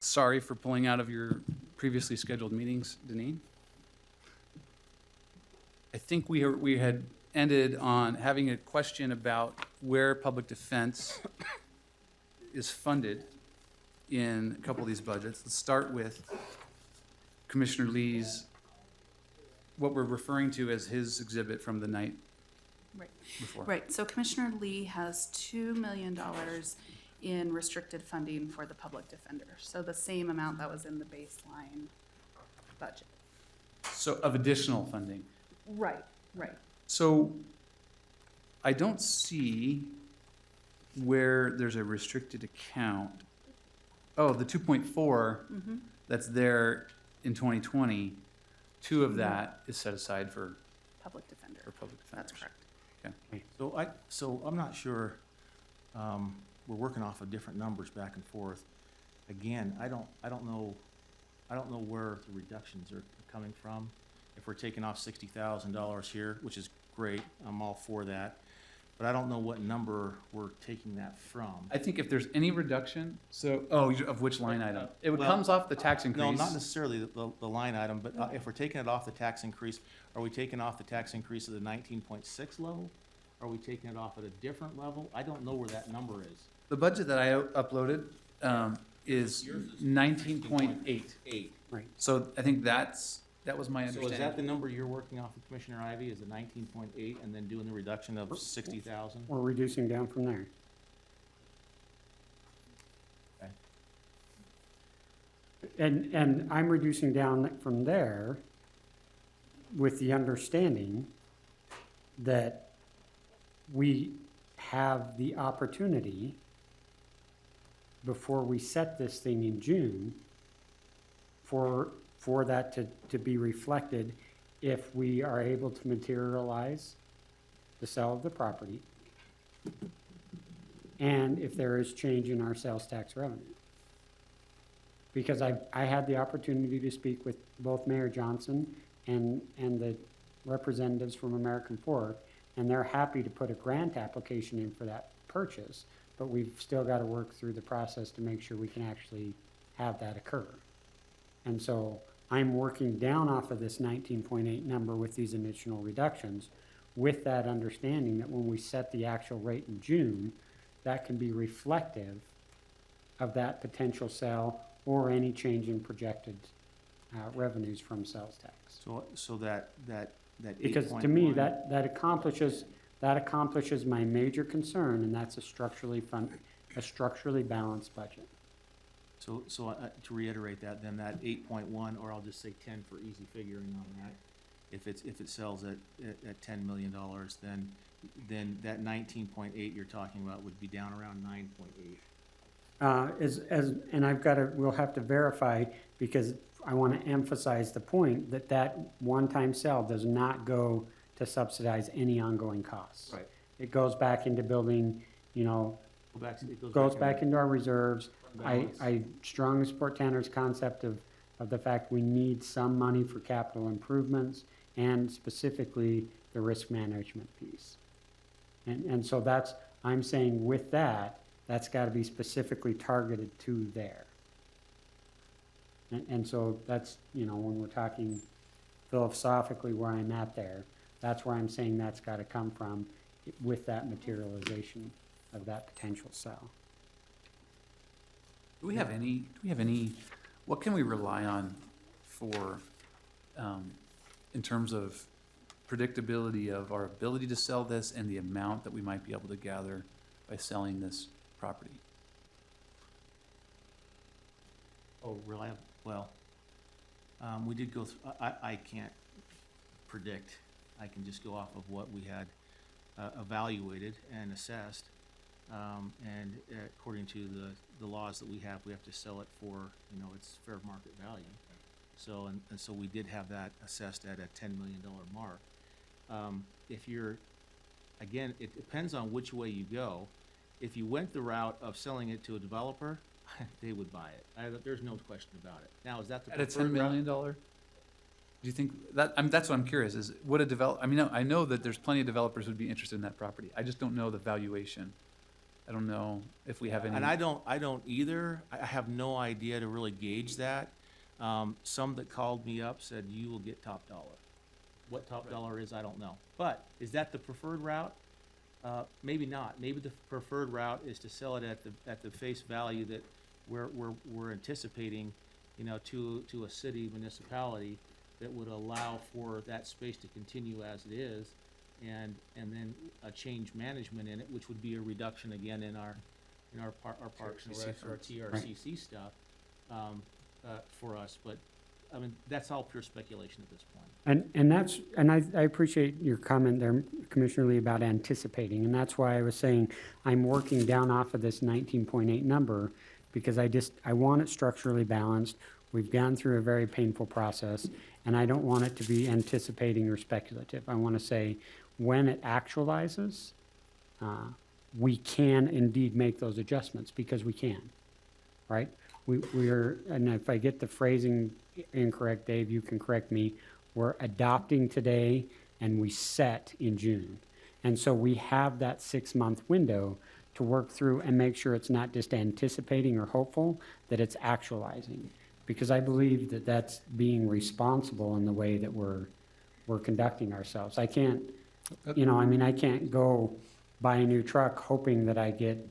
Sorry for pulling out of your previously scheduled meetings, Deneen. I think we had ended on having a question about where public defense is funded in a couple of these budgets. Let's start with Commissioner Lee's, what we're referring to as his exhibit from the night Right. before. Right, so Commissioner Lee has $2 million in restricted funding for the public defender. So the same amount that was in the baseline budget. So of additional funding. Right, right. So I don't see where there's a restricted account. Oh, the 2.4 that's there in 2020, two of that is set aside for Public defender. public defenders. That's correct. So I'm not sure, we're working off of different numbers back and forth. Again, I don't know where the reductions are coming from. If we're taking off $60,000 here, which is great, I'm all for that. But I don't know what number we're taking that from. I think if there's any reduction, of which line item? It Well, comes off the tax increase. No, not necessarily the line item, but if we're taking it off the tax increase, are we taking off the tax increase at the 19.6 level? Are we taking it off at a different level? I don't know where that number is. The budget that I uploaded is Yours is 19.8. 8. Right. So I think that was my So understanding. is that the number you're working off of, Commissioner Ivy, is a 19.8 and then doing the reduction of 60,000? We're reducing down from there. Okay. And I'm reducing down from there with the understanding that we have the opportunity, before we set this thing in June, for that to be reflected if we are able to materialize the sale of the property and if there is change in our sales tax revenue. Because I had the opportunity to speak with both Mayor Johnson and the representatives from American Fork, and they're happy to put a grant application in for that purchase, but we've still got to work through the process to make sure we can actually have that occur. And so I'm working down off of this 19.8 number with these initial reductions, with that understanding that when we set the actual rate in June, that can be reflective of that potential sale or any change in projected revenues from sales tax. So that Because to me, that accomplishes my major concern, and that's a structurally balanced budget. So to reiterate that, then that 8.1, or I'll just say 10 for easy figuring on that, if it sells at $10 million, then that 19.8 you're talking about would be down around 9.8. And we'll have to verify, because I want to emphasize the point that one-time sale does not go to subsidize any ongoing costs. Right. It goes back into building, goes back into our reserves. I strongly support Tanner's concept of the fact we need some money for capital improvements and specifically the risk management piece. And so I'm saying with that's got to be specifically targeted to there. And so that's, when we're talking philosophically where I'm at there, that's where I'm saying that's got to come from with that materialization of that potential sale. Do we have any, what can we rely on for, in terms of predictability of our ability to sell this and the amount that we might be able to gather by selling this property? Oh, reliable, well, we did go through, I can't predict. I can just go off of what we had evaluated and assessed. And according to the laws that we have to sell it for, its fair market value. So, and so we did have that assessed at a $10 million mark. If you're, again, it depends on which way you go. If you went the route of selling it to a developer, they would buy it. There's no question about it. Now, is that the At a preferred $10 million? route? Do you think that, that's what I'm curious, is would I know that there's plenty of developers who'd be interested in that property. I just don't know the valuation. I don't know if we have any. And I don't either. I have no idea to really gauge that. Some that called me up said, you will get top dollar. What top dollar is, I don't know. But is that the preferred route? Maybe not. Maybe the preferred route is to sell it at the face value that we're anticipating, you know, to a city municipality that would allow for that space to continue as it is, and then a change management in it, which would be a reduction again in our parks and recs, our TRCC stuff, for us. But I mean, that's all pure speculation at this point. And I appreciate your comment there, Commissioner Lee, about anticipating, and that's why I was saying I'm working down off of this 19.8 number, because I want it structurally balanced. We've gone through a very painful process, and I don't want it to be anticipating or speculative. I want to say, when it actualizes, we can indeed make those adjustments, because we can, right? We are, and if I get the phrasing incorrect, Dave, you can correct me, we're adopting today and we set in June. And so we have that 6-month window to work through and make sure it's not just anticipating or hopeful, that it's actualizing. Because I believe that that's being responsible in the way that we're conducting ourselves. I can't, you know, I mean, I can't go buy a new truck hoping that I get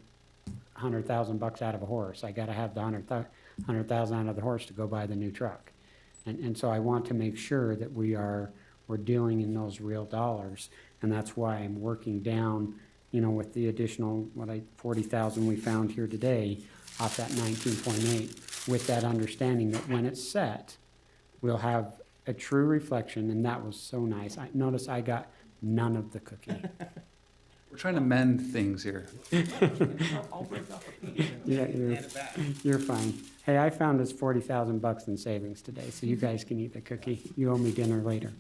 $100,000 out of a horse. I gotta have the $100,000 out of the horse to go buy the new truck. And so I want to make sure that we're dealing in those real dollars. And that's why I'm working down, you know, with the additional, 40,000 we found here today off that 19.8, with that understanding that when it's set, we'll have a true reflection, and that was so nice. Notice I got none of the cookie. We're trying to mend things here. I'll break off a piece and Yeah, hand it back. You're fine. Hey, I found us $40,000 in savings today, so you guys can eat the cookie. You owe me dinner later.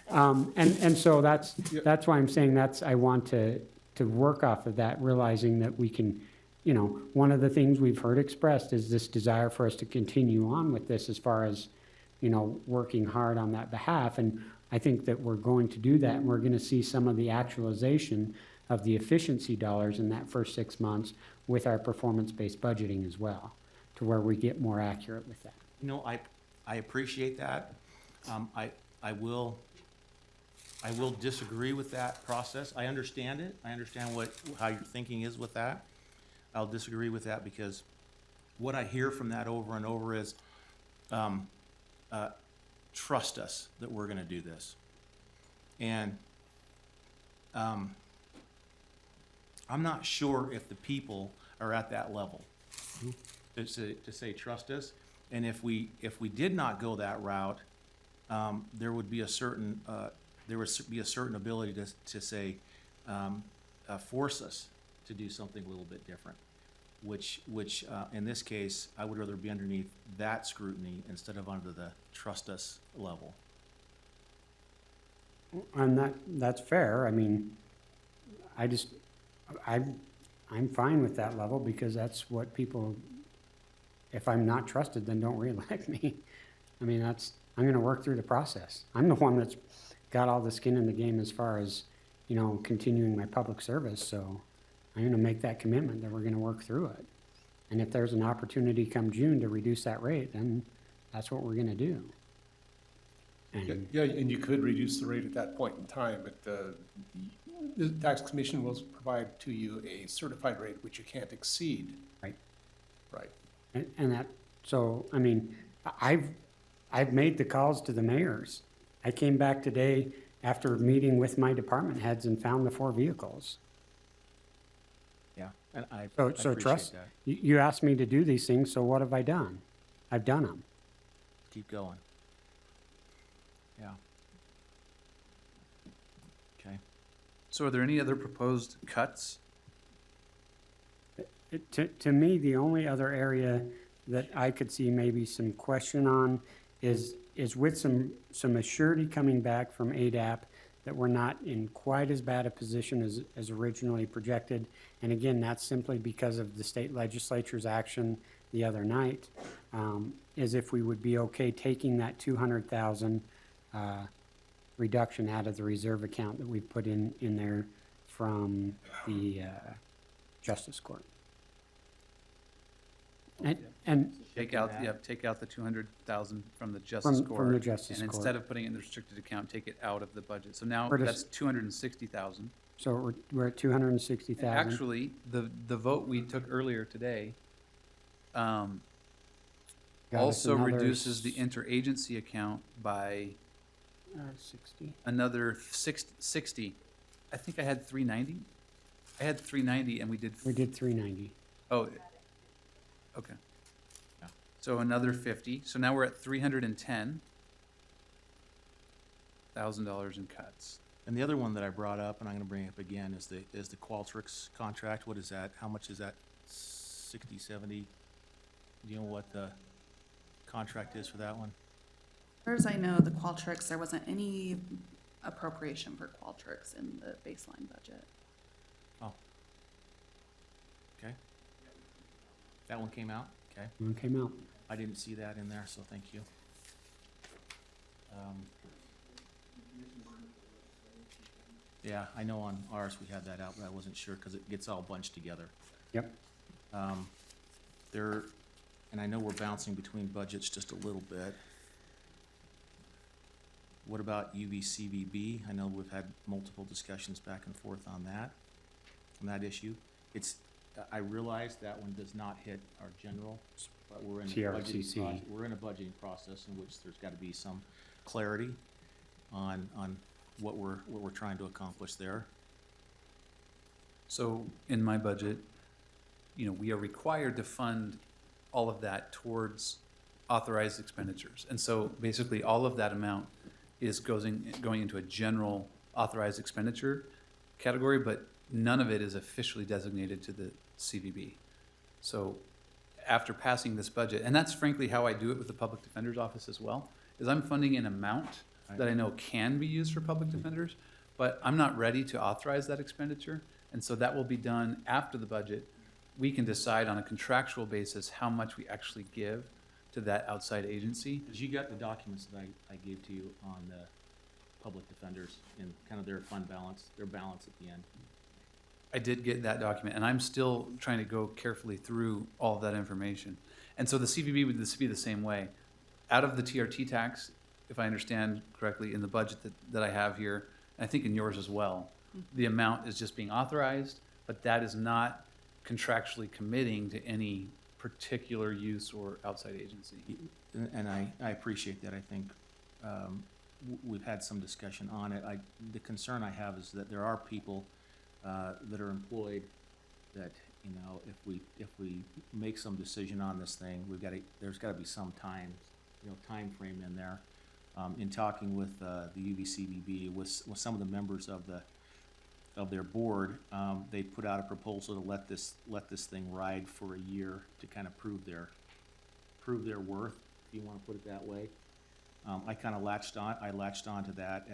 And so that's why I'm saying I want to work off of that, realizing that we can, you know, one of the things we've heard expressed is this desire for us to continue on with this as far as, you know, working hard on that behalf. And I think that we're going to do that, and we're gonna see some of the actualization of the efficiency dollars in that first 6 months with our performance-based budgeting as well, to where we get more accurate with that. You know, I appreciate that. I will disagree with that process. I understand it. I understand how your thinking is with that. I'll disagree with that, because what I hear from that over and over is, trust us that we're gonna do this. And, I'm not sure if the people are at that level to say, trust us. And if we did not go that route, there would be a certain, ability to say, force us to do something a little bit different, which in this case, I would rather be underneath that scrutiny instead of under the trust us level. And that's fair. I mean, I'm fine with that level, because that's what people, if I'm not trusted, then don't reelect me. I mean, I'm gonna work through the process. I'm the one that's got all the skin in the game as far as, you know, continuing my public service, so I'm gonna make that commitment that we're gonna work through it. And if there's an opportunity come June to reduce that rate, then that's what we're gonna do. And Yeah, and you could reduce the rate at that point in time, but the tax commission will provide to you a certified rate which you can't exceed. Right. Right. And that, so, I mean, I've made the calls to the mayors. I came back today after meeting with my department heads and found the 4 vehicles. Yeah, and I So appreciate trust, that. you asked me to do these things, so what have I done? I've done them. Keep going. Yeah. Okay. So are there any other proposed cuts? To me, the only other area that I could see maybe some question on is with some assurity coming back from ADAP that we're not in quite as bad a position as originally projected. And again, that's simply because of the state legislature's action the other night, is if we would be okay taking that 200,000 reduction out of the reserve account that we've put in there from the Justice Court. And Take out, that. yep, take out the 200,000 from the Justice from Court. the Justice And Court. instead of putting it in the restricted account, take it out of the budget. So now We're that's just- 260,000. So we're at 260,000. Actually, the vote we took earlier today Got us also another reduces the interagency account by 60. another 60. I think I had 390. I had 390 and we did, We did 390. oh, okay. Yeah. So another 50. So now we're at $310,000 in cuts. And the other one that I brought up, and I'm gonna bring it up again, is the Qualtrics contract. What is that? How much is that? 60, 70? Do you know what the contract is for that one? As far as I know, the Qualtrics, there wasn't any appropriation for Qualtrics in the baseline budget. Oh. Okay. That one came out? Okay. One came out. I didn't see that in there, so thank you. Yeah, I know on ours we had that out, but I wasn't sure because it gets all bunched together. Yep. There, and I know we're bouncing between budgets just a little bit. What about UVCVB? I know we've had multiple discussions back and forth on that issue. I realize that one does not hit our general, but we're in a TRCC. we're in a budgeting process in which there's gotta be some clarity on what we're trying to accomplish there. So in my budget, we are required to fund all of that towards authorized expenditures. And so basically all of that amount is going into a general authorized expenditure category, but none of it is officially designated to the CVB. So after passing this budget, and that's frankly how I do it with the Public Defender's Office as well, is I'm funding an amount that I know can be used for public defenders, but I'm not ready to authorize that expenditure. And so that will be done after the budget. We can decide on a contractual basis how much we actually give to that outside agency. Because you got the documents that I gave to you on the public defenders and kind of their fund balance, their balance at the end. I did get that document, and I'm still trying to go carefully through all of that information. And so the CVB would be the same way. Out of the TRT tax, if I understand correctly, in the budget that I have here, and I think in yours as well, the amount is just being authorized, but that is not contractually committing to any particular use or outside agency. And I appreciate that. I think we've had some discussion on it. The concern I have is that there are people that are employed that, if we make some decision on this thing, there's gotta be some time frame in there. In talking with the UVCBB, with some of the members of their board, they put out a proposal to let this thing ride for a year to kind of prove their worth, if you want to put it that way. I kind of latched on to that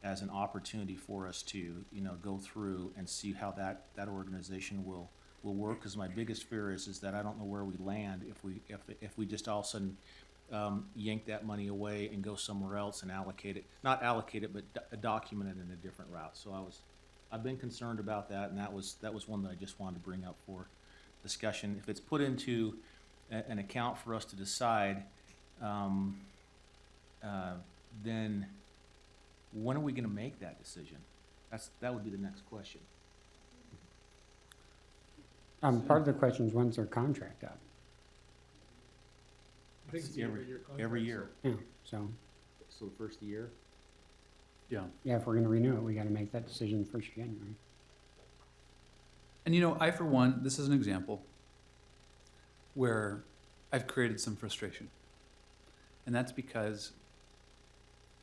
as an opportunity for us to go through and see how that organization will work. Because my biggest fear is that I don't know where we land if we just all of a sudden yank that money away and go somewhere else and not allocate it, but document it in a different route. So I've been concerned about that, and that was one that I just wanted to bring up for discussion. If it's put into an account for us to decide, then when are we gonna make that decision? That would be the next question. Part of the question is, when's their contract up? I think it's Every year. Yeah, so, So the first year? Yeah. yeah, if we're gonna renew it, we gotta make that decision the first of January. And I, for one, this is an example where I've created some frustration. And that's because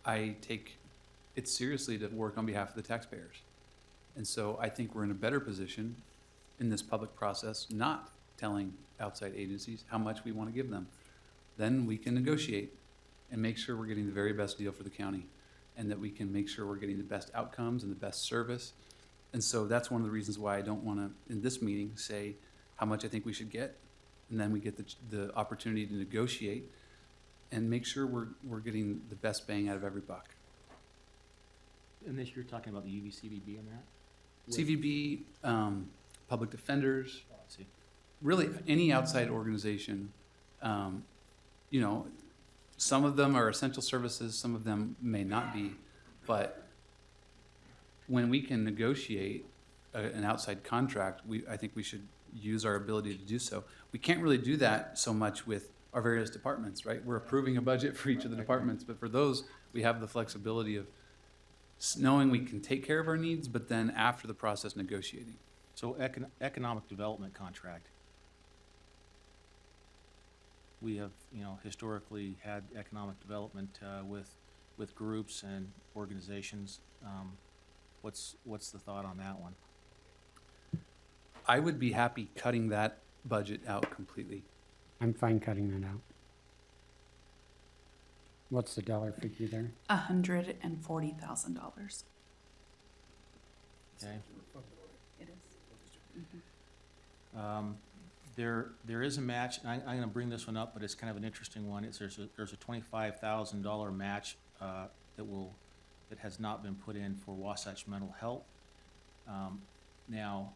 I take it seriously to work on behalf of the taxpayers. And so I think we're in a better position in this public process, not telling outside agencies how much we want to give them. Then we can negotiate and make sure we're getting the very best deal for the county, and that we can make sure we're getting the best outcomes and the best service. And so that's one of the reasons why I don't want to, in this meeting, say how much I think we should get. And then we get the opportunity to negotiate and make sure we're getting the best bang out of every buck. And this, you're talking about the UVCBB on that? CVB, public defenders, See, really any outside organization. You know, some of them are essential services, some of them may not be, but when we can negotiate an outside contract, I think we should use our ability to do so. We can't really do that so much with our various departments, right? We're approving a budget for each of the departments, but for those, we have the flexibility of knowing we can take care of our needs, but then after the process, negotiating. so economic development contract. We have, you know, historically had economic development, with groups and organizations. What's the thought on that one? I would be happy cutting that budget out completely. I'm fine cutting that out. What's the dollar figure there? $140,000. Okay? It is. There is a match, and I'm gonna bring this one up, but it's kind of an interesting one. There's a $25,000 match, that has not been put in for Wasatch Mental Health. Now,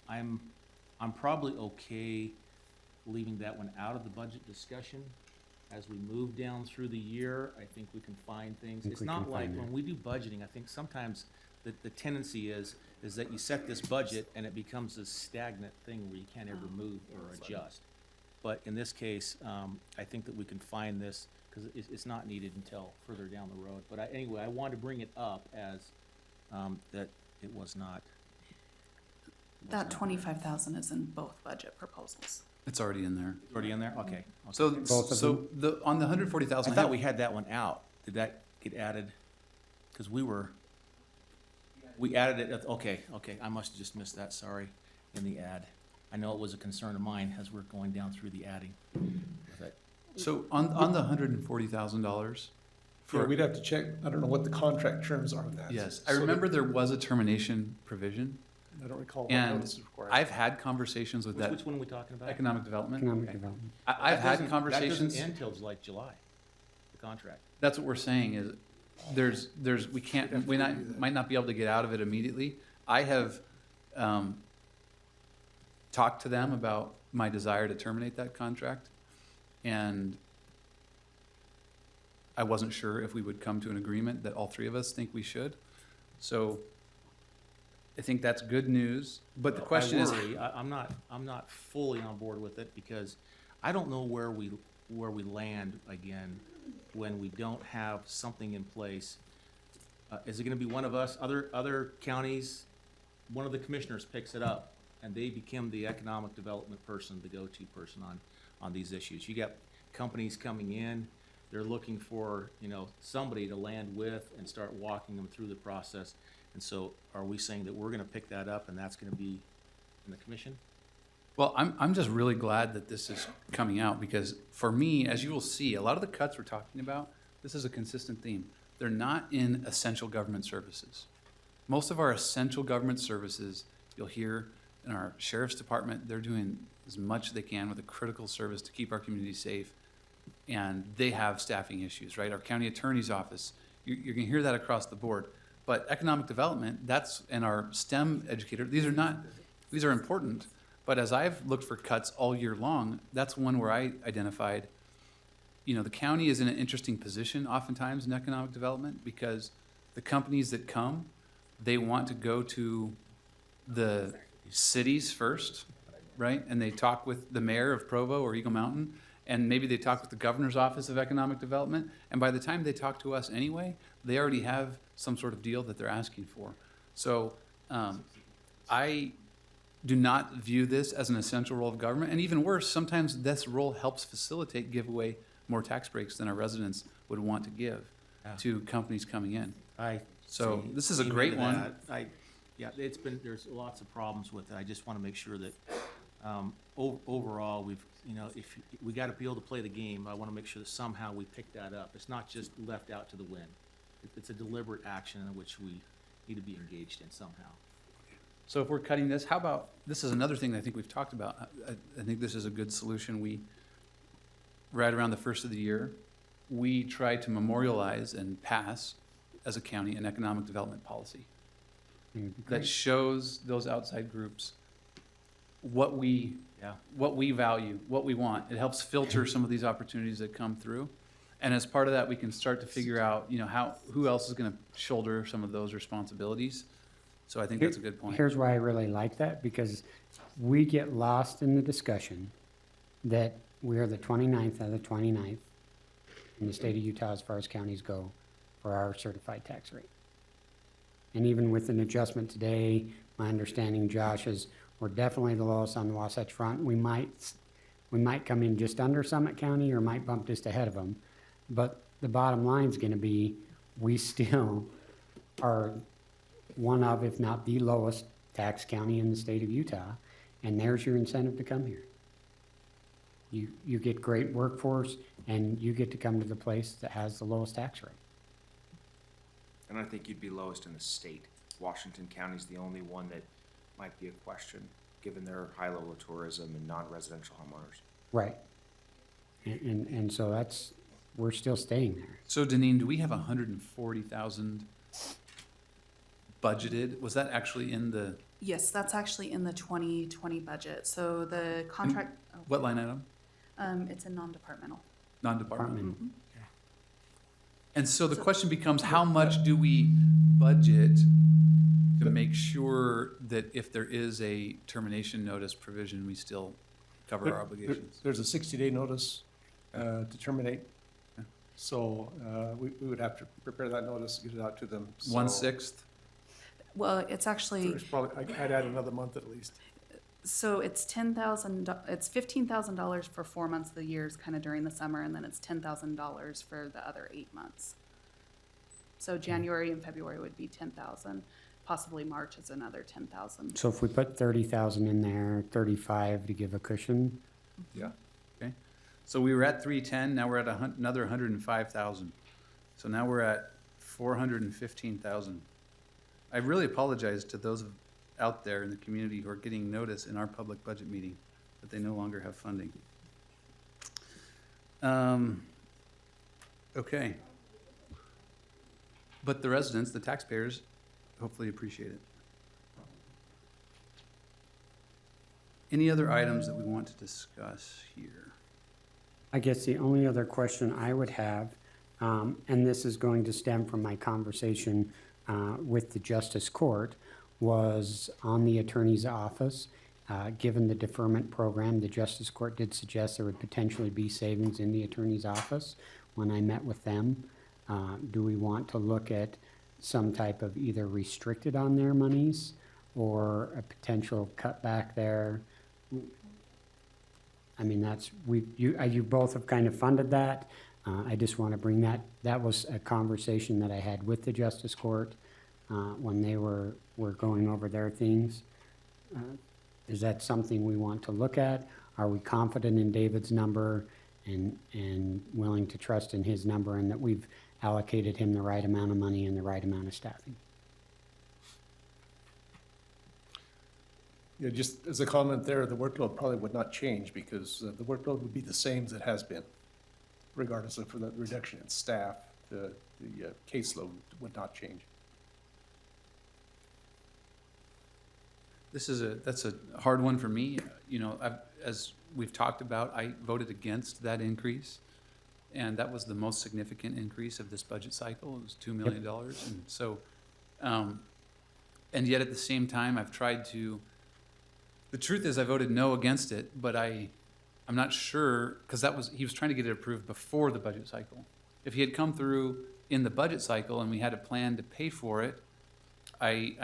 I'm probably okay leaving that one out of the budget discussion. As we move down through the year, I think we can find things. Think It's we not can like, find when it. we do budgeting, I think sometimes the tendency is that you set this budget and it becomes this stagnant thing where you can't ever move or adjust. But in this case, I think that we can find this, because it's not needed until further down the road. But anyway, I wanted to bring it up as, that it was not. That 25,000 is in both budget proposals. It's already in there. Already in there? Okay. So, Both of so on the I 140,000. thought we had that one out. Did that get added? Because we added it, okay, I must have just missed that, sorry, in the ad. I know it was a concern of mine as we're going down through the adding. But So on the $140,000 Yeah, for, we'd have to check, I don't know what the contract terms are on that. yes, I So remember there was a termination provision. I don't recall what And notice is required. I've had conversations with that which one are we talking about? economic development. Economic Okay. development. I've That had doesn't- conversations. That doesn't end till like July, the contract. That's what we're saying is we can't, might not be able to get out of it immediately. I have, talked to them about my desire to terminate that contract. And I wasn't sure if we would come to an agreement that all three of us think we should. So I think that's good news, but the question is. I worry, I'm not fully on board with it, because I don't know where we land again when we don't have something in place. Is it gonna be one of us, other counties, one of the commissioners picks it up, and they become the economic development person, the go-to person on these issues? You got companies coming in, they're looking for, you know, somebody to land with and start walking them through the process. And so are we saying that we're gonna pick that up and that's gonna be in the commission? Well, I'm just really glad that this is coming out, because for me, as you will see, a lot of the cuts we're talking about, this is a consistent theme. They're not in essential government services. Most of our essential government services, you'll hear in our sheriff's department, they're doing as much as they can with a critical service to keep our community safe. And they have staffing issues, right? Our county attorney's office, you're gonna hear that across the board. But economic development, and our STEM educator, these are important. But as I've looked for cuts all year long, that's one where I identified, you know, the county is in an interesting position oftentimes in economic development, because the companies that come, they want to go to the cities first, right? And they talk with the mayor of Provo or Eagle Mountain, and maybe they talk with the governor's office of economic development. And by the time they talk to us anyway, they already have some sort of deal that they're asking for. So I do not view this as an essential role of government. And even worse, sometimes this role helps facilitate, give away more tax breaks than our residents would want to give to companies coming in. So this is a great one. There's lots of problems with it. I just want to make sure that, overall, if we got to be able to play the game, I want to make sure that somehow we pick that up. It's not just left out to the wind. It's a deliberate action in which we need to be engaged in somehow. So if we're cutting this, how about, this is another thing that I think we've talked about. I think this is a good solution. Right around the first of the year, we try to memorialize and pass, as a county, an economic development policy. It would be that great. shows those outside groups what we, Yeah. what we value, what we want. It helps filter some of these opportunities that come through. And as part of that, we can start to figure out, who else is gonna shoulder some of those responsibilities. So I think that's a good point. Here's why I really like that, because we get lost in the discussion that we are the 29th out of the 29th in the state of Utah as far as counties go for our certified tax rate. And even with an adjustment today, my understanding, Josh, is we're definitely the lowest on the Wasatch Front. We might come in just under Summit County or might bump just ahead of them. But the bottom line's gonna be, we still are one of, if not the lowest tax county in the state of Utah, and there's your incentive to come here. You get great workforce, and you get to come to the place that has the lowest tax rate. And I think you'd be lowest in the state. Washington County's the only one that might be a question, given their high level of tourism and non-residential homeowners. Right. And so that's, we're still staying there. So Deneen, do we have 140,000 budgeted? Was that actually in the, Yes, that's actually in the 2020 budget. So the contract, what line item? it's in non-departmental. Non-departmental. Department. And so the question becomes, how much do we budget to make sure that if there is a termination notice provision, we still cover our obligations? There's a 60-day notice to terminate. Okay. So we would have to prepare that notice, get it out to them. So 1/6? Well, it's actually, there's probably, I'd add another month at least. so it's it's $15,000 for 4 months of the year, kind of during the summer, and then it's $10,000 for the other 8 months. So January and February would be 10,000, possibly March is another 10,000. So if we put 30,000 in there, 35 to give a cushion, Yeah. Okay. So we were at 310, now we're at another 105,000. So now we're at 415,000. I really apologize to those out there in the community who are getting notice in our public budget meeting that they no longer have funding. Okay. But the residents, the taxpayers, hopefully appreciate it. Any other items that we want to discuss here? I guess the only other question I would have, and this is going to stem from my conversation with the Justice Court, was on the Attorney's Office. Given the deferment program, the Justice Court did suggest there would potentially be savings in the Attorney's Office. When I met with them, do we want to look at some type of either restricted on their monies or a potential cutback there? I mean, that's, you both have kind of funded that. I just want to bring that was a conversation that I had with the Justice Court when they were going over their things. Is that something we want to look at? Are we confident in David's number and willing to trust in his number and that we've allocated him the right amount of money and the right amount of staffing? Yeah, just as a comment there, the workload probably would not change because the workload would be the same as it has been. Regardless of the reduction in staff, the caseload would not change. That's a hard one for me. As we've talked about, I voted against that increase. And that was the most significant increase of this budget cycle. It was $2 million. And so, and yet at the same time, I've tried to, the truth is I voted no against it, but I'm not sure, because he was trying to get it approved before the budget cycle. If he had come through in the budget cycle and we had a plan to pay for it, I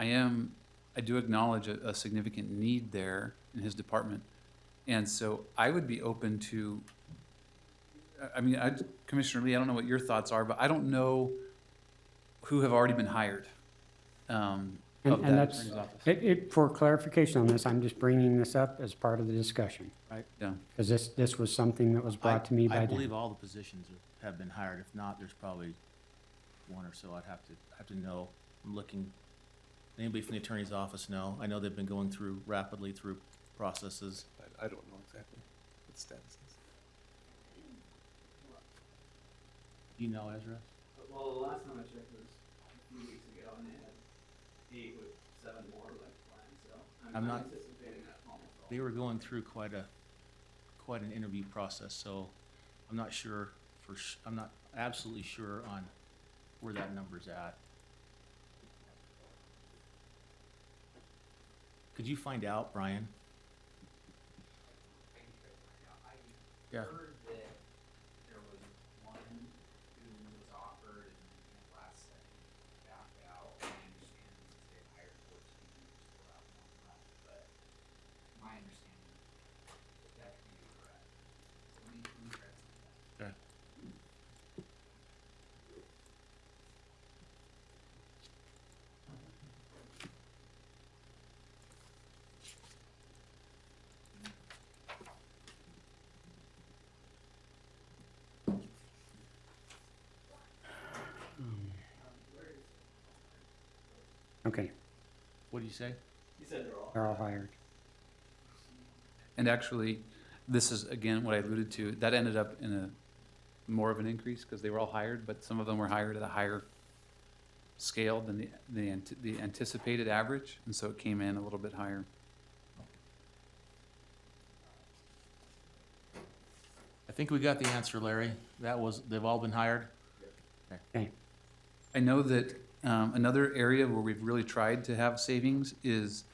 do acknowledge a significant need there in his department. And so I would be open to, Commissioner Lee, I don't know what your thoughts are, but I don't know who have already been hired of And that that's, attorney's office. for clarification on this, I'm just bringing this up as part of the discussion. Yeah. Because this was something that was brought to me by I them. believe all the positions have been hired. If not, there's probably one or so. I'd have to know. I'm looking, anybody from the attorney's office know? I know they've been going rapidly through processes. I don't know exactly what the status is. You know, Ezra? Well, the last time I checked was a few weeks ago, and they had 8 with I'm not, they were going through quite an interview process, so I'm not sure I'm not absolutely sure on where that number's at. Could you find out, Brian? Yeah. Heard that there was one who was offered and at last second backed out. My understanding is they've hired 14 and still have one left, but my understanding that could be correct. So let me try to find that. Okay. Okay, What do you say? they're all hired. And actually, this is, again, what I alluded to, that ended up in a more of an increase because they were all hired, but some of them were hired at a higher scale than the anticipated average, and so it came in a little bit higher. I think we got the answer, Larry. They've all been hired? Okay, I know that another area where we've really tried to have savings is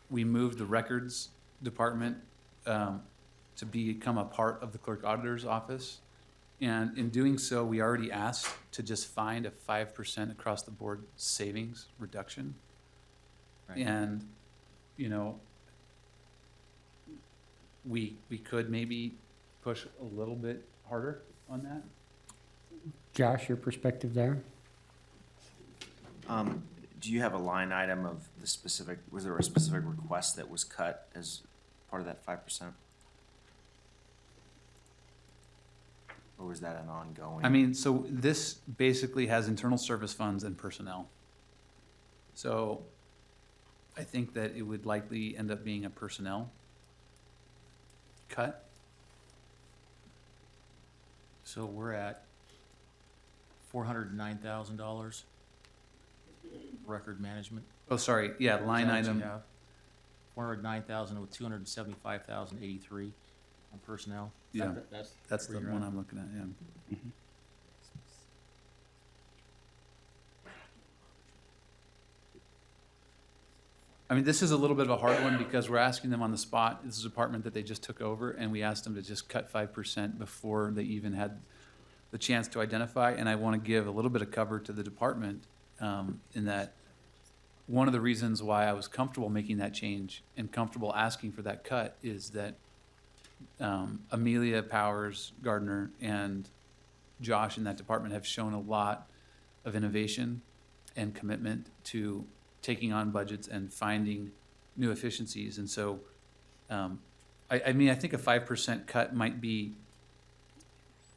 we moved the records department to become a part of the clerk auditor's office. And in doing so, we already asked to just find a 5% across the board savings reduction. Right. And, you know, we could maybe push a little bit harder on that. Josh, your perspective there? Do you have a line item of the specific, was there a specific request that was cut as part of that 5%? Or was that an ongoing? I mean, so this basically has internal service funds and personnel. So I think that it would likely end up being a personnel cut. So we're at $409,000 record management. Oh, sorry, yeah, line item, 409,000 with 275,083 on personnel. Yeah. that's the where you're one at. I'm looking at, yeah. I mean, this is a little bit of a hard one because we're asking them on the spot. This is a department that they just took over, and we asked them to just cut 5% before they even had the chance to identify. And I want to give a little bit of cover to the department in that one of the reasons why I was comfortable making that change and comfortable asking for that cut is that Amelia Powers Gardner and Josh in that department have shown a lot of innovation and commitment to taking on budgets and finding new efficiencies. And so, I mean, I think a 5% cut might be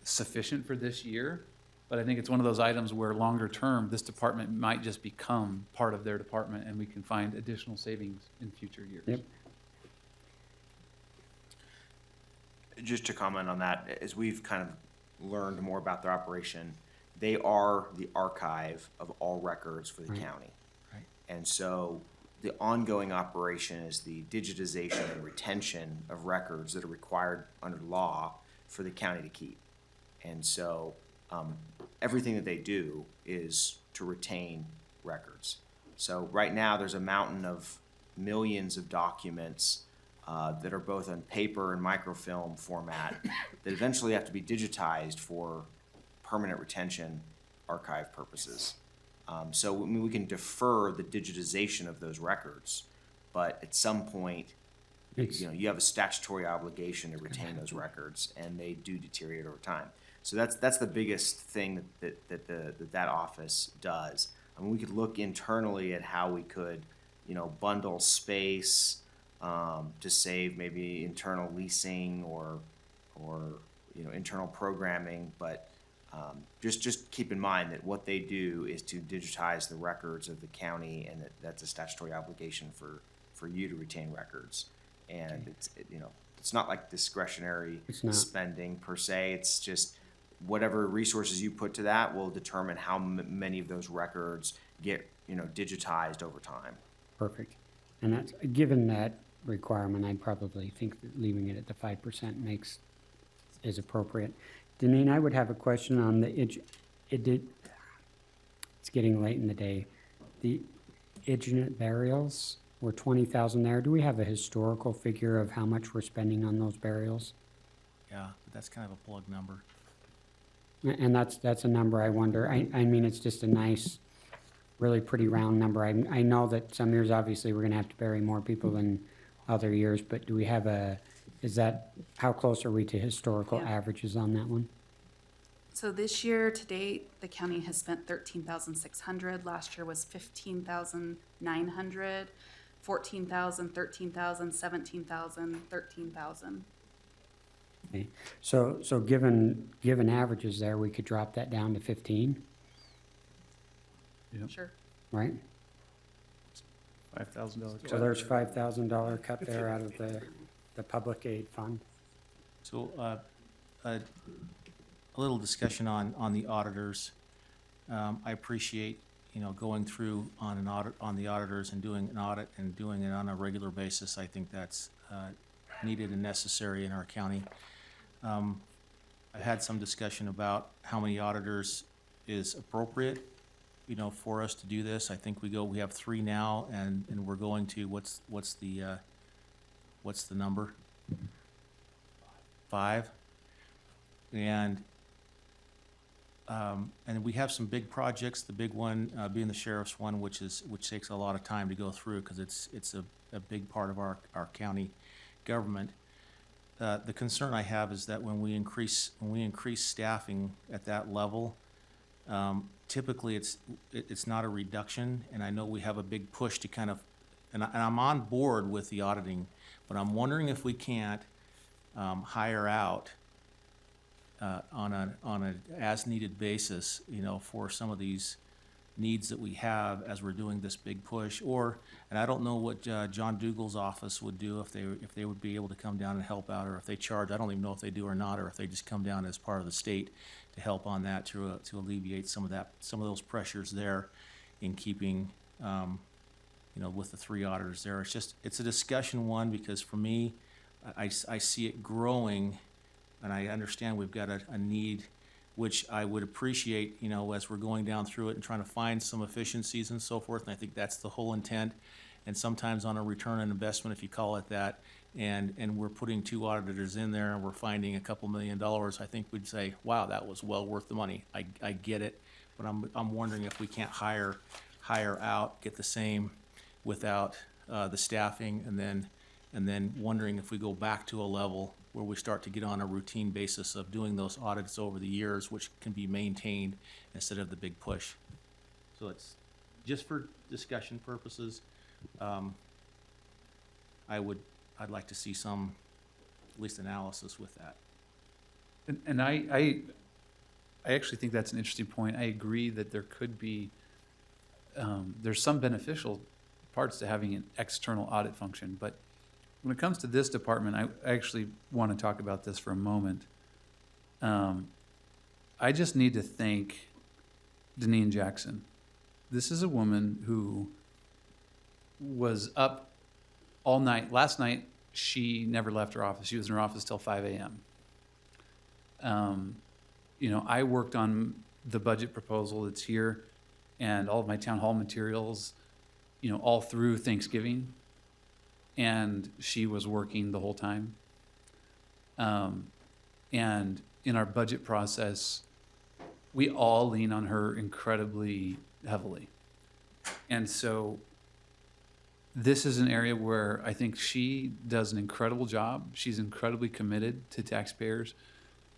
sufficient for this year, but I think it's one of those items where longer term, this department might just become part of their department and we can find additional savings in future years. Yep. Just to comment on that, as we've kind of learned more about their operation, they are the archive of all records for the Right. county. Right. And so the ongoing operation is the digitization and retention of records that are required under law for the county to keep. And so everything that they do is to retain records. So right now, there's a mountain of millions of documents that are both on paper and microfilm format that eventually have to be digitized for permanent retention archive purposes. So I mean, we can defer the digitization of those records, but at some point, It's- you know, you have a statutory obligation to retain those records, and they do deteriorate over time. So that's the biggest thing that office does. I mean, we could look internally at how we could, you know, bundle space to save maybe internal leasing or you know, internal programming, but just keep in mind that what they do is to digitize the records of the county, and that's a statutory obligation for you to retain records. And you know, it's not like discretionary It's not. spending per se. It's just whatever resources you put to that will determine how many of those records get, digitized over time. Perfect. And that's, given that requirement, I'd probably think that leaving it at the 5% is appropriate. Deneen, I would have a question on it's getting late in the day. The indigent burials, were 20,000 there. Do we have a historical figure of how much we're spending on those burials? Yeah, but that's kind of a plug number. And that's a number I wonder, I mean, it's just a nice, really pretty round number. I know that some years, obviously, we're gonna have to bury more people than other years, but do we have how close are we to historical Yeah. averages on that one? So this year to date, the county has spent 13,600. Last year was 15,900, 14,000, 13,000, 17,000, 13,000. Okay. So given averages there, we could drop that down to 15, Yep. Sure. right? $5,000 So there's $5,000 cut there out of the public aid fund. So, a little discussion on the auditors. I appreciate, going through on an audit, on the auditors and doing an audit and doing it on a regular basis. I think that's, needed and necessary in our county. I had some discussion about how many auditors is appropriate, for us to do this. I think we have 3 now, and we're going to, what's the number? 5? And we have some big projects, the big one being the sheriff's one, which takes a lot of time to go through because it's a big part of our county government. The concern I have is that when we increase staffing at that level, typically it's not a reduction, and I know we have a big push to kind of, and I'm on board with the auditing, but I'm wondering if we can't hire out on a as-needed basis, for some of these needs that we have as we're doing this big push. And I don't know what John Dougal's office would do if they would be able to come down and help out, or if they charge. I don't even know if they do or not, or if they just come down as part of the state to help on that to alleviate some of those pressures there in keeping, with the 3 auditors there. It's a discussion one, because for me, I see it growing, and I understand we've got a need, which I would appreciate, as we're going down through it and trying to find some efficiencies and so forth, and I think that's the whole intent. And sometimes on a return on investment, if you call it that, and we're putting 2 auditors in there and we're finding a couple $1 million, I think we'd say, wow, that was well worth the money. I get it, but I'm wondering if we can't hire out, get the same without the staffing, and then wondering if we go back to a level where we start to get on a routine basis of doing those audits over the years, which can be maintained instead of the big push. So it's just for discussion purposes. I'd like to see some, at least analysis with that. And I actually think that's an interesting point. I agree that there could be, there's some beneficial parts to having an external audit function, but when it comes to this department, I actually want to talk about this for a moment. I just need to thank Deneen Jackson. This is a woman who was up all night. Last night, she never left her office. She was in her office till 5 a.m. I worked on the budget proposal that's here and all of my town hall materials, all through Thanksgiving. And she was working the whole time. And in our budget process, we all lean on her incredibly heavily. And so this is an area where I think she does an incredible job. She's incredibly committed to taxpayers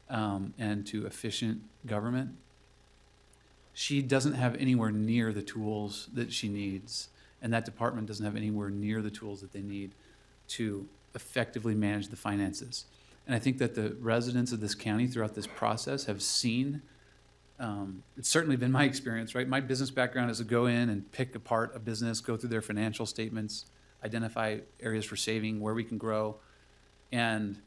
and to efficient government. She doesn't have anywhere near the tools that she needs, and that department doesn't have anywhere near the tools that they need to effectively manage the finances. And I think that the residents of this county throughout this process have seen, it's certainly been my experience, right? My business background is to go in and pick apart a business, go through their financial statements, identify areas for saving, where we can grow. And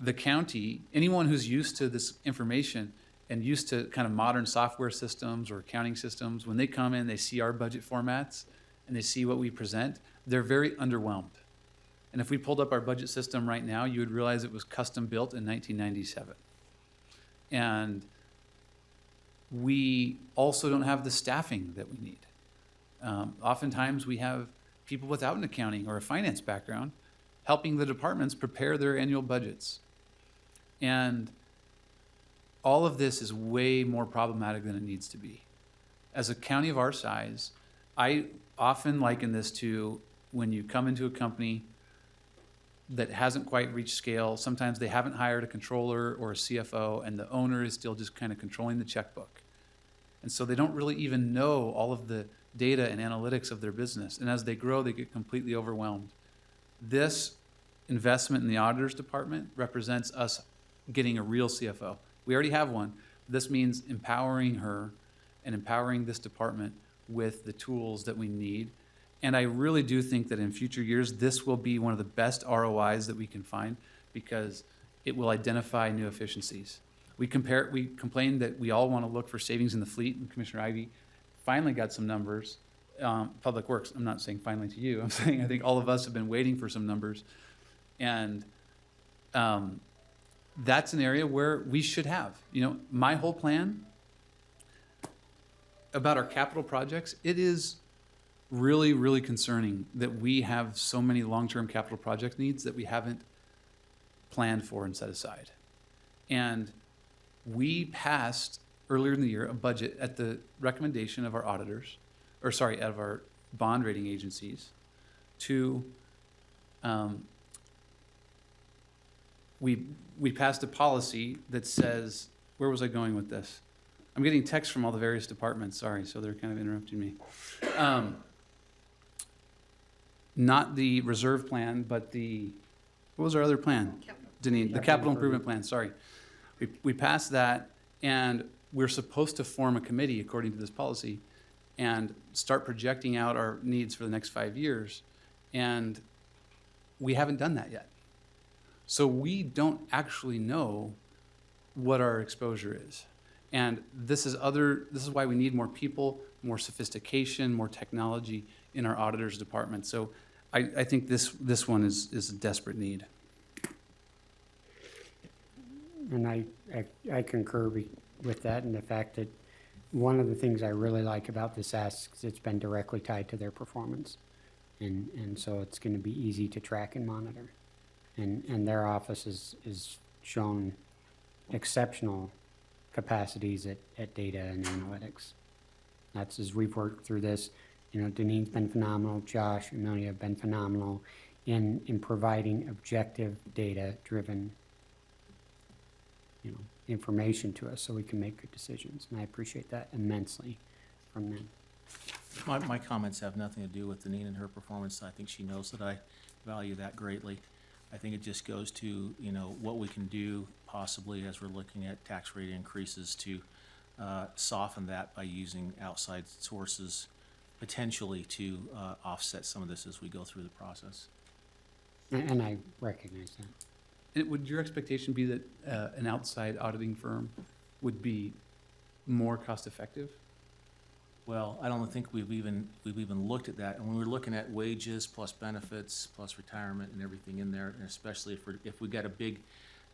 the county, anyone who's used to this information and used to kind of modern software systems or accounting systems, when they come in, they see our budget formats and they see what we present, they're very underwhelmed. And if we pulled up our budget system right now, you would realize it was custom built in 1997. And we also don't have the staffing that we need. Oftentimes we have people without an accounting or a finance background helping the departments prepare their annual budgets. And all of this is way more problematic than it needs to be. As a county of our size, I often liken this to when you come into a company that hasn't quite reached scale. Sometimes they haven't hired a controller or a CFO, and the owner is still just kind of controlling the checkbook. And so they don't really even know all of the data and analytics of their business. And as they grow, they get completely overwhelmed. This investment in the auditor's department represents us getting a real CFO. We already have one. This means empowering her and empowering this department with the tools that we need. And I really do think that in future years, this will be one of the best ROIs that we can find because it will identify new efficiencies. We complain that we all want to look for savings in the fleet, and Commissioner Ivey finally got some numbers. Public Works, I'm not saying finally to you, I'm saying I think all of us have been waiting for some numbers. And that's an area where we should have. My whole plan about our capital projects, it is really, really concerning that we have so many long-term capital project needs that we haven't planned for and set aside. And we passed earlier in the year a budget at the recommendation of our auditors, of our bond rating agencies, to we passed a policy that says, where was I going with this? I'm getting texts from all the various departments, sorry, so they're kind of interrupting me. Not the reserve plan, but what was our other plan? Deneen, the capital improvement plan, sorry. We passed that, and we're supposed to form a committee according to this policy and start projecting out our needs for the next 5 years. And we haven't done that yet. So we don't actually know what our exposure is. And this is why we need more people, more sophistication, more technology in our auditor's department. So I think this one is a desperate need. And I concur with that, and the fact that one of the things I really like about this ask is it's been directly tied to their performance. And so it's going to be easy to track and monitor. And their office is shown exceptional capacities at data and analytics. That's as we've worked through this. Deneen's been phenomenal. Josh, Amelia have been phenomenal in providing objective, data-driven, information to us so we can make good decisions. And I appreciate that immensely from them. My comments have nothing to do with Deneen and her performance. I think she knows that I value that greatly. I think it just goes to, what we can do possibly as we're looking at tax rate increases to soften that by using outside sources potentially to offset some of this as we go through the process. And I recognize that. And would your expectation be that an outside auditing firm would be more cost-effective? Well, I don't think we've even looked at that. And when we're looking at wages plus benefits plus retirement and everything in there, and especially if we got a big,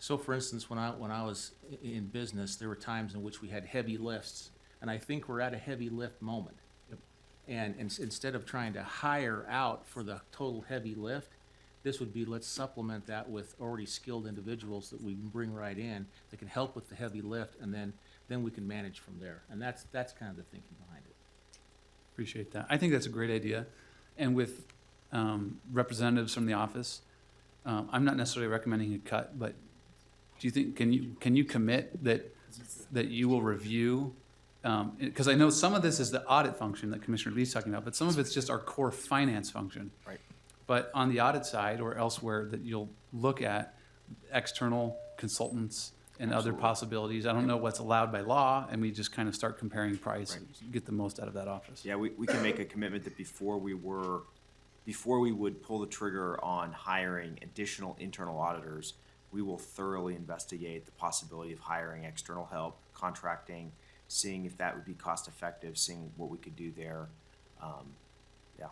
so for instance, when I was in business, there were times in which we had heavy lifts, and I think we're at a heavy lift moment. Yep. And instead of trying to hire out for the total heavy lift, this would be, let's supplement that with already skilled individuals that we can bring right in that can help with the heavy lift, and then we can manage from there. And that's kind of the thinking behind it. Appreciate that. I think that's a great idea. And with representatives from the office, I'm not necessarily recommending a cut, but do you think, can you commit that you will review? Because I know some of this is the audit function that Commissioner Lee's talking about, but some of it's just our core finance function. Right. But on the audit side or elsewhere, that you'll look at external consultants and other possibilities. I don't know what's allowed by law, and we just kind of start comparing price and get the most out of that office. Yeah, we can make a commitment that before we would pull the trigger on hiring additional internal auditors, we will thoroughly investigate the possibility of hiring external help, contracting, seeing if that would be cost effective, seeing what we could do there. Yeah.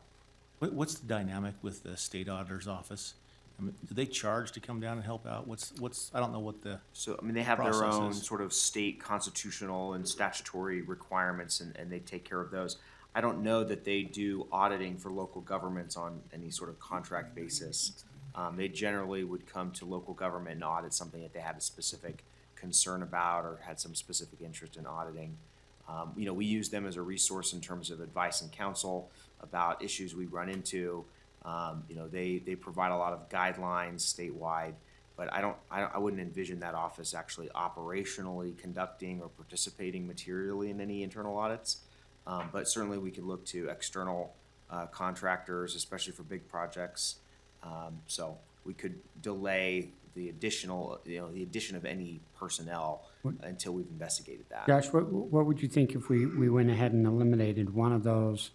What's the dynamic with the state auditor's office? I mean, do they charge to come down and help out? I don't know what the, So, I mean, they have their Process own is- sort of state constitutional and statutory requirements, and they take care of those. I don't know that they do auditing for local governments on any sort of contract basis. They generally would come to local government and audit something that they had a specific concern about or had some specific interest in auditing. You know, we use them as a resource in terms of advice and counsel about issues we run into. You know, they provide a lot of guidelines statewide, but I wouldn't envision that office actually operationally conducting or participating materially in any internal audits. But certainly we could look to external contractors, especially for big projects. So we could delay the addition of any personnel until we've investigated that. Josh, what would you think if we went ahead and eliminated one of those?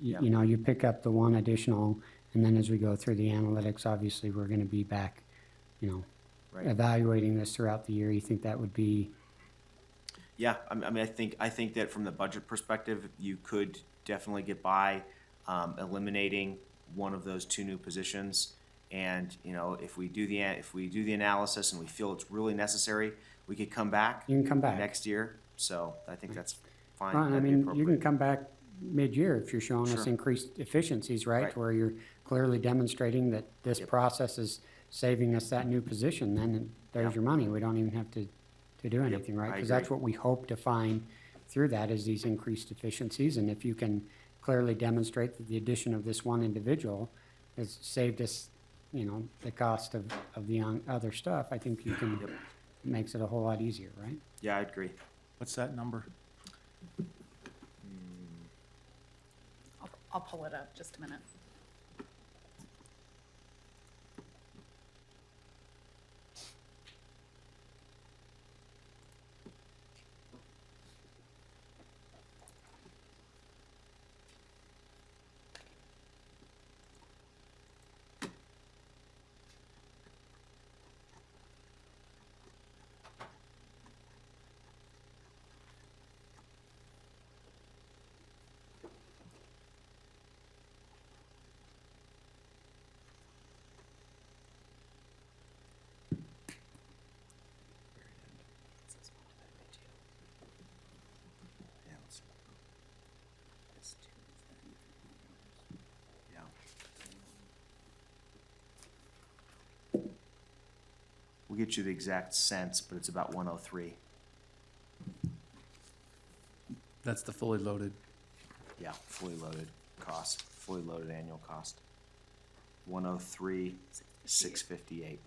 Yeah. You know, you pick up the one additional, and then as we go through the analytics, obviously, we're gonna be back, you know, Right. evaluating this throughout the year. You think that would be, Yeah, I mean, I think that from the budget perspective, you could definitely get by eliminating one of those two new positions. And, you know, if we do the analysis and we feel it's really necessary, we could come back you can come back. next year. So I think that's fine. Well, I That'd be mean, you can appropriate. come back mid-year if you're showing us Sure. increased efficiencies, right? Right. Where you're clearly demonstrating that this Yep. process is saving us that new position, then there's Yeah. your money. We don't even have to do anything, right? I Because that's agree. what we hope to find through that is these increased efficiencies. And if you can clearly demonstrate that the addition of this one individual has saved us, you know, the cost of the other stuff, I think you can, makes it a whole lot easier, right? Yeah, I agree. what's that number? I'll pull it up, just a minute. Yeah, we'll get you the exact cents, but it's about 103. That's the fully loaded. Yeah, fully loaded cost, fully loaded annual cost. 103, 658.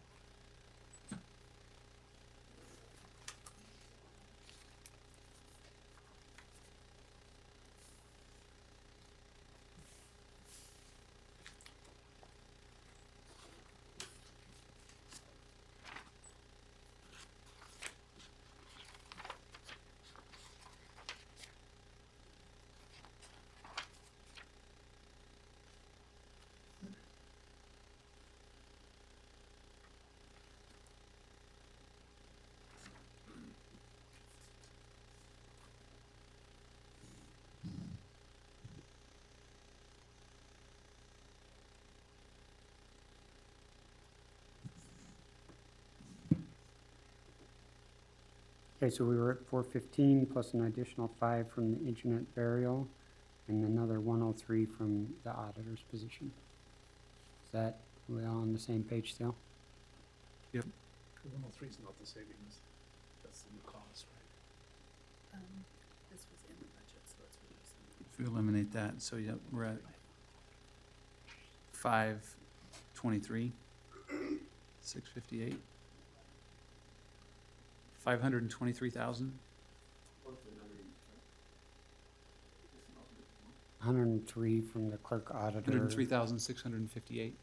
Okay, so we were at 415 plus an additional 5 from the internet burial and another 103 from the auditor's position. Is that, we all on the same page still? Yep. 103 is not the savings, that's the new cost, right? This was in the budget, so it's reducing. If we eliminate that, so yeah, we're at 523, 658. 523,000. 103 from the clerk auditor 103,658.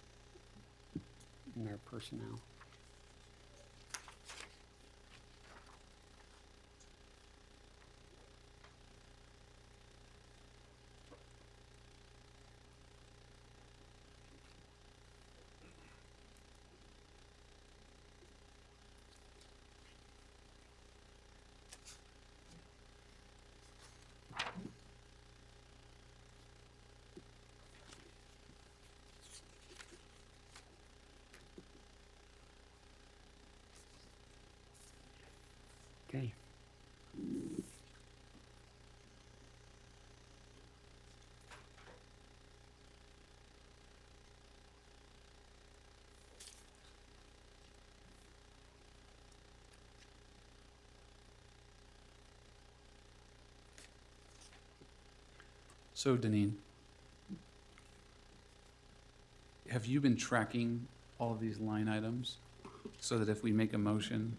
and their personnel. Okay. So Deneen, have you been tracking all of these line items so that if we make a motion,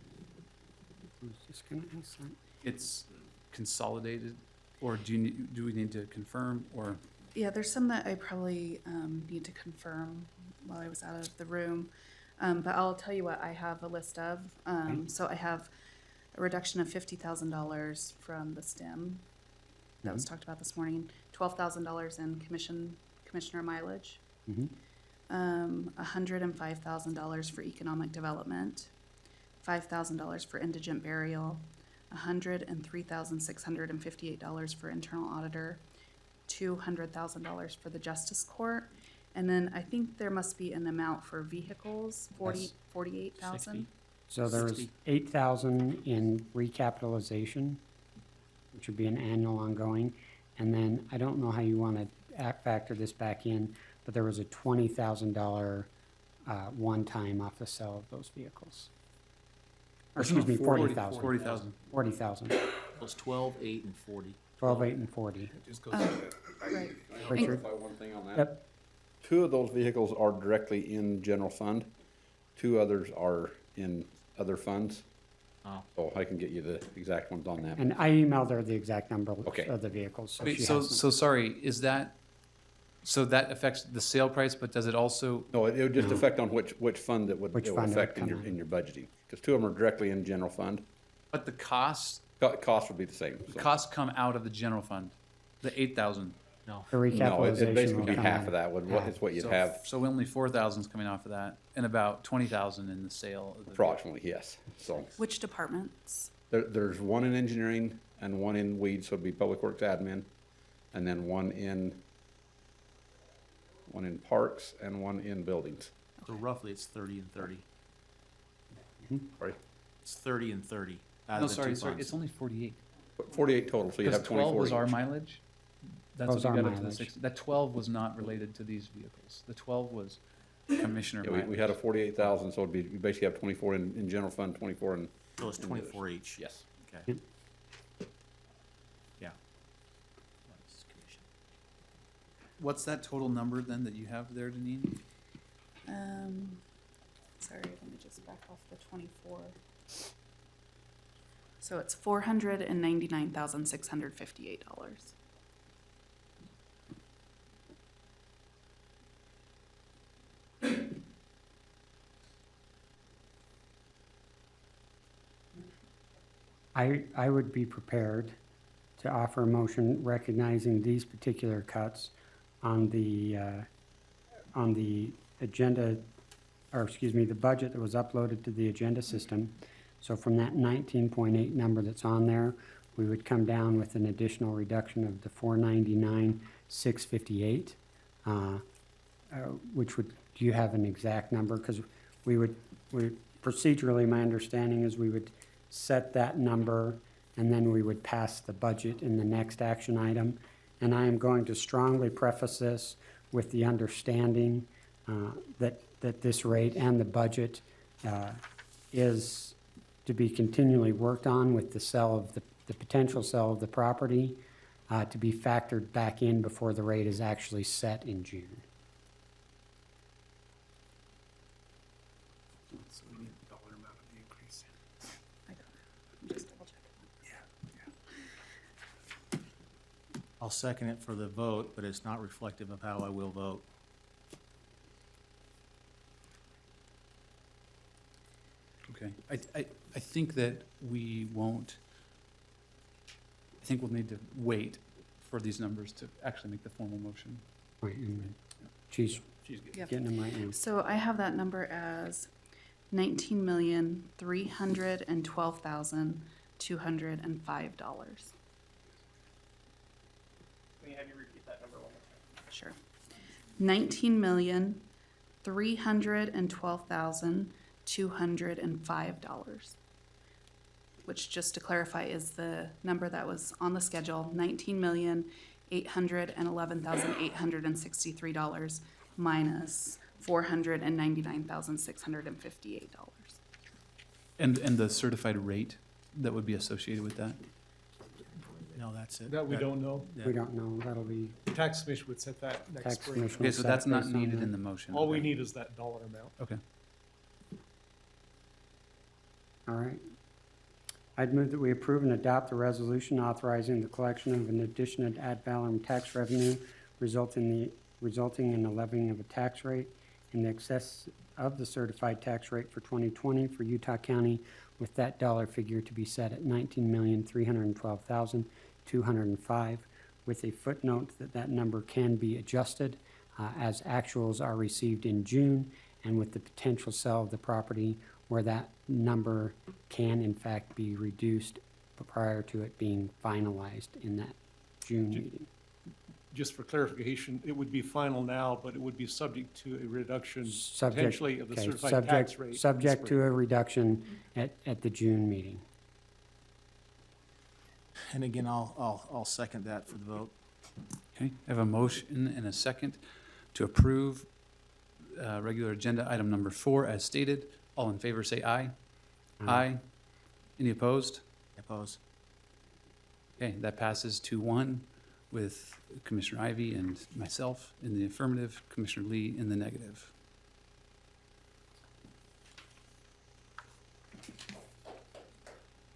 I was just gonna ask that. it's consolidated? Or do we need to confirm, or? Yeah, there's some that I probably need to confirm while I was out of the room. But I'll tell you what I have a list of. So I have a reduction of $50,000 from the STEM that was talked about this morning, $12,000 in commissioner mileage, Mhm. $105,000 for economic development, $5,000 for indigent burial, $103,658 for internal auditor, $200,000 for the justice court, and then I think there must be an amount for vehicles, 48,000. So there was 60. 8,000 in recapitalization, which would be an annual ongoing. And then I don't know how you want to factor this back in, but there was a $20,000 one-time off the sale of those vehicles. Or excuse me, 40,000. 40,000. 40,000. It was 12, 8, and 40. 12, 8, and 40. It just goes like that. Right. Richard? Clarify one thing on that. Yep. 2 of those vehicles are directly in general fund. 2 others are in other funds. Oh. So I can get you the exact ones on that. And I emailed her the exact number Okay. of the vehicles, so Wait, she so, has them. so sorry, so that affects the sale price, but does it also, No, it would just No. affect on which fund it would Which it would fund it would affect in come your budgeting. Because 2 of them are directly in general fund. but the costs, Cost would be the same. so. costs come out of the general fund, the 8,000? No. The No, it recapitalization basically will be come half out. of that, would Half. is what you'd So- have So only 4,000 is coming off of that, and about 20,000 in the sale of the. approximately, yes. So Which departments? there's 1 in engineering and 1 in weeds, so it'd be public works admin. And then 1 in parks and 1 in buildings. So roughly it's 30 and 30. Sorry, It's 30 and 30 out No, of the 2 sorry, funds. it's only 48. 48 total, so you Because have 12 24 was our each. mileage? That's Was what our we got up to the mileage. 60. That 12 was not related to these vehicles. The 12 was commissioner Yeah, mileage. we had a 48,000, so it'd be, you basically have 24 in general fund, 24 in, So it's 24 each. yes. Okay. Yep. Yeah. What's that total number then that you have there, Deneen? Sorry, let me just back off the 24. So it's $499,658. I would be prepared to offer a motion recognizing these particular cuts on the agenda, or excuse me, the budget that was uploaded to the agenda system. So from that 19.8 number that's on there, we would come down with an additional reduction of the 499,658, which would, do you have an exact number? Because procedurally, my understanding is we would set that number, and then we would pass the budget in the next action item. And I am going to strongly preface this with the understanding that this rate and the budget is to be continually worked on with the sale of the potential sale of the property, to be factored back in before the rate is actually set in June. So we need the dollar amount of the increase. I got it. I'm just double checking. I'll second it for the vote, but it's not reflective of how I will vote. Okay. I think that we won't, I think we'll need to wait for these numbers to actually make the formal motion. Right, and she's She's good. Yep. getting them right now. So I have that number as $19,312,205. Can you have you repeat that number one more time? Sure. $19,312,205. which just to clarify is the number that was on the schedule, $19,811,863 minus $499,658. And the certified rate that would be associated with that? No, that's it. That we don't know. Yeah. We don't know, that'll be The tax commission would set that next tax spring. commission. Okay, will so set that's not based on needed that. in the motion. All we Okay. need is that dollar amount. Okay. All right. I'd move that we approve and adopt the resolution authorizing the collection of an additional ad valorem tax revenue resulting in the levying of a tax rate in excess of the certified tax rate for 2020 for Utah County, with that dollar figure to be set at $19,312,205, with a footnote that that number can be adjusted as actuals are received in June, and with the potential sale of the property where that number can in fact be reduced prior to it being finalized in that June meeting. Just for clarification, it would be final now, but it would be subject to a reduction Subject- potentially of the okay, certified subject- tax rate. in Subject to spring. a reduction at the June meeting. And again, I'll second that for the vote. Okay, I have a motion and a second to approve regular agenda item number 4 as stated. All in favor, say aye. Aye. Any opposed? Oppose? Okay, that passes 2-1 with Commissioner Ivy and myself in the affirmative, Commissioner Lee in the negative.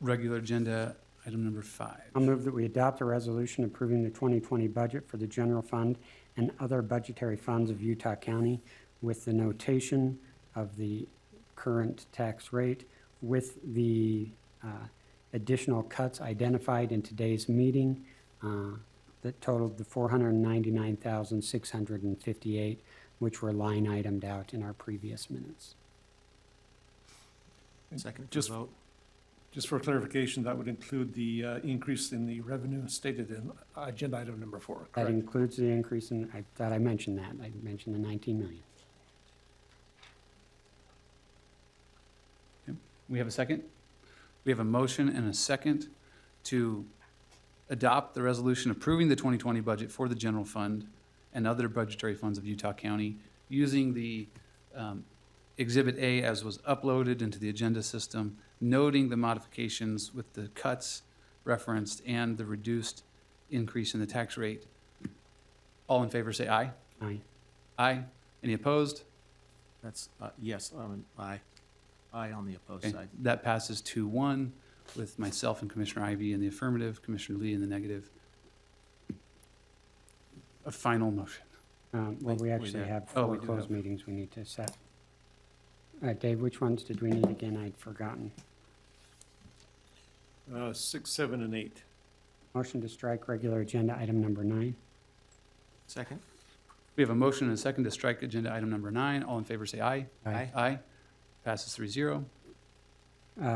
Regular agenda item number 5. I'll move that we adopt a resolution approving the 2020 budget for the general fund and other budgetary funds of Utah County with the notation of the current tax rate with the additional cuts identified in today's meeting that totaled the $499,658, which were line itemed out in our previous minutes. Second for Just- the vote? Just for clarification, that would include the increase in the revenue stated in agenda item number 4, That correct? includes the increase in, I thought I mentioned that, I mentioned the 19 million. We have a second? We have a motion and a second to adopt the resolution approving the 2020 budget for the general fund and other budgetary funds of Utah County using the Exhibit A as was uploaded into the agenda system, noting the modifications with the cuts referenced and the reduced increase in the tax rate. All in favor, say aye. Aye. Aye. Any opposed? That's, yes, aye. Aye on the opposed Okay, side. that passes 2-1 with myself and Commissioner Ivy in the affirmative, Commissioner Lee in the negative. A final motion. Well, Wait, we wait, actually have oh, 4 we do closed have- meetings we need to set. Dave, which ones did we need again? I'd forgotten. 6, 7, and 8. Motion to strike regular agenda item number 9. Second? We have a motion and a second to strike agenda item number 9. All in favor, say aye. Aye. Aye. Passes 3-0.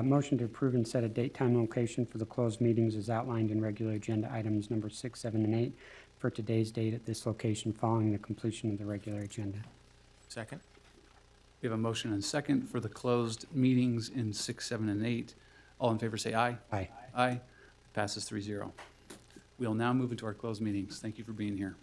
Motion to approve and set a date, time, and location for the closed meetings as outlined in regular agenda items number 6, 7, and 8 for today's date at this location following the completion of the regular agenda. Second? We have a motion and a second for the closed meetings in 6, 7, and 8. All in favor, say aye. Aye. Aye. Passes 3-0. We'll now move into our closed meetings. Thank you for being here.